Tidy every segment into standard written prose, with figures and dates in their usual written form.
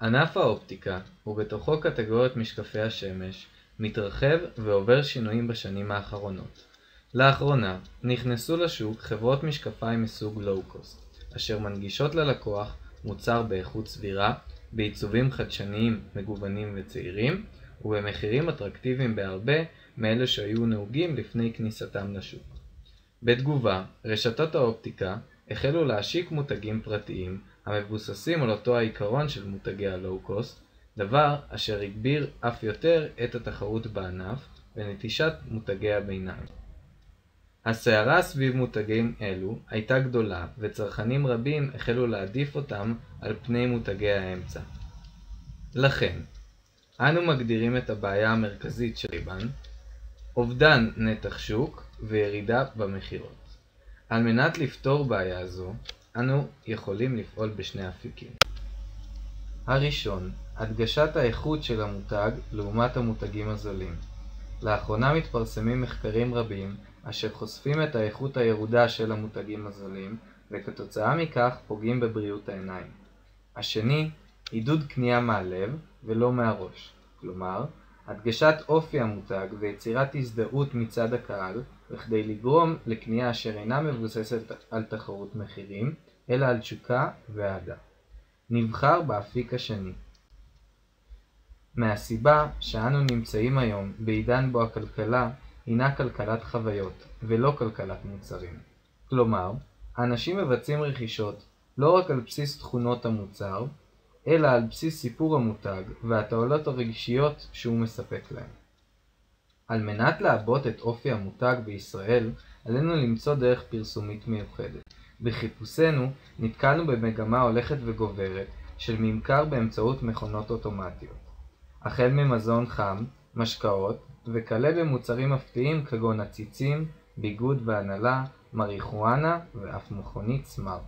ענף האופטיקה, ובתוכו קטגוריית משקפי השמש, מתרחב ועובר שינויים בשנים האחרונות. לאחרונה נכנסו לשוק חברות משקפיים מסוג לואו-קוסט, אשר מנגישות ללקוח מוצר באיכות סבירה, בעיצובים חדשניים, מגוונים וצעירים, ובמחירים אטרקטיביים בהרבה מאלה שהיו נהוגים לפני כניסתם לשוק. בתגובה, רשתות האופטיקה החלו להשיק מותגים פרטיים המבוססים על אותו העיקרון של מותגי הלואו-קוסט, דבר אשר הגביר אף יותר את התחרות בענף ונטישת מותגי הביניים. הסערה סביב מותגים אלו הייתה גדולה וצרכנים רבים החלו להעדיף אותם על פני מותגי האמצע. לכן, אנו מגדירים את הבעיה המרכזית של ריבן, אובדן נתח שוק וירידה במחירות. על מנת לפתור בעיה זו, אנו יכולים לפעול בשני אפיקים. הראשון, הדגשת האיכות של המותג לעומת המותגים הזולים. לאחרונה מתפרסמים מחקרים רבים אשר חושפים את האיכות הירודה של המותגים הזולים וכתוצאה מכך פוגעים בבריאות העיניים. השני, עידוד קנייה מהלב ולא מהראש. כלומר, הדגשת אופי המותג ויצירת הזדהות מצד הקהל בכדי לגרום לקנייה אשר אינה מבוססת על תחרות מחירים, אלא על תשוקה ואהדה. נבחר באפיק השני. מהסיבה שאנו נמצאים היום בעידן בו הכלכלה הינה כלכלת חוויות ולא כלכלת מוצרים. כלומר, האנשים מבצעים רכישות לא רק על בסיס תכונות המוצר, אלא על בסיס סיפור המותג והתועלות הרגשיות שהוא מספק להם. על מנת לעבות את אופי המותג בישראל, עלינו למצוא דרך פרסומית מיוחדת. בחיפושנו נתקלנו במגמה הולכת וגוברת של ממכר באמצעות מכונות אוטומטיות. החל ממזון חם, משקאות וכלה במוצרים מפתיעים כגון עציצים, ביגוד והנהלה, מריחואנה ואף מכונית סמארט.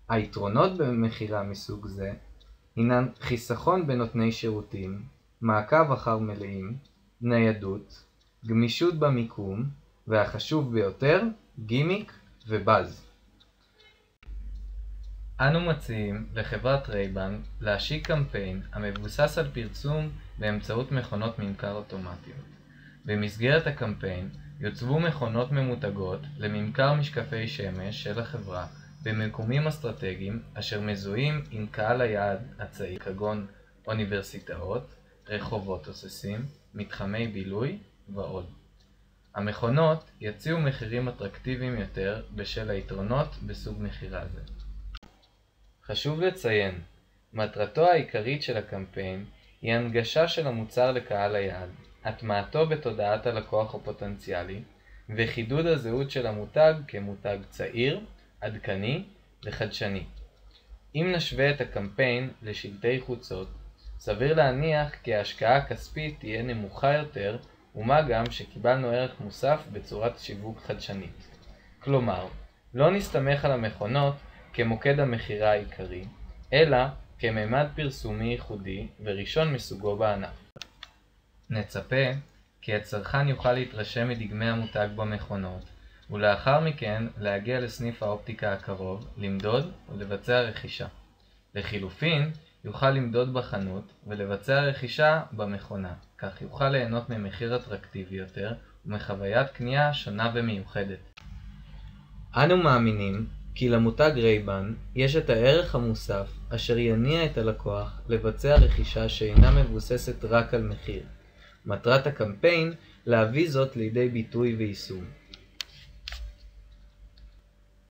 היתרונות במכירה מסוג זה הינן חיסכון בנותני שירותים, מעקב אחר מלאים, ניידות, גמישות במיקום, והחשוב ביותר, גימיק ובאז. אנו מציעים לחברת רייבן להשיק קמפיין המבוסס על פרסום באמצעות מכונות ממכר אוטומטיות. במסגרת הקמפיין יוצבו מכונות ממותגות לממכר משקפי שמש של החברה במקומים אסטרטגיים אשר מזוהים עם קהל היעד הצעיר כגון אוניברסיטאות, רחובות תוססים, מתחמי בילוי ועוד. המכונות יציעו מחירים אטרקטיביים יותר בשל היתרונות בסוג מחירה זה. חשוב לציין, מטרתו העיקרית של הקמפיין היא הנגשה של המוצר לקהל היעד, הטמעתו בתודעת הלקוח הפוטנציאלי, וחידוד הזהות של המותג כמותג צעיר, עדכני וחדשני. אם נשווה את הקמפיין לשלטי חוצות, סביר להניח כי ההשקעה הכספית תהיה נמוכה יותר, ומה גם שקיבלנו ערך מוסף בצורת שיווק חדשנית. כלומר, לא נסתמך על המכונות כמוקד המכירה העיקרי, אלא כממד פרסומי ייחודי וראשון מסוגו בענף. נצפה כי הצרכן יוכל להתרשם מדגמי המותג במכונות, ולאחר מכן להגיע לסניף האופטיקה הקרוב, למדוד ולבצע רכישה. לחילופין, יוכל למדוד בחנות ולבצע רכישה במכונה, כך יוכל ליהנות ממחיר אטרקטיבי יותר ומחוויית קנייה שונה ומיוחדת. אנו מאמינים כי למותג רייבן יש את הערך המוסף אשר יניע את הלקוח לבצע רכישה שאינה מבוססת רק על מחיר. מטרת הקמפיין להביא זאת לידי ביטוי ויישום.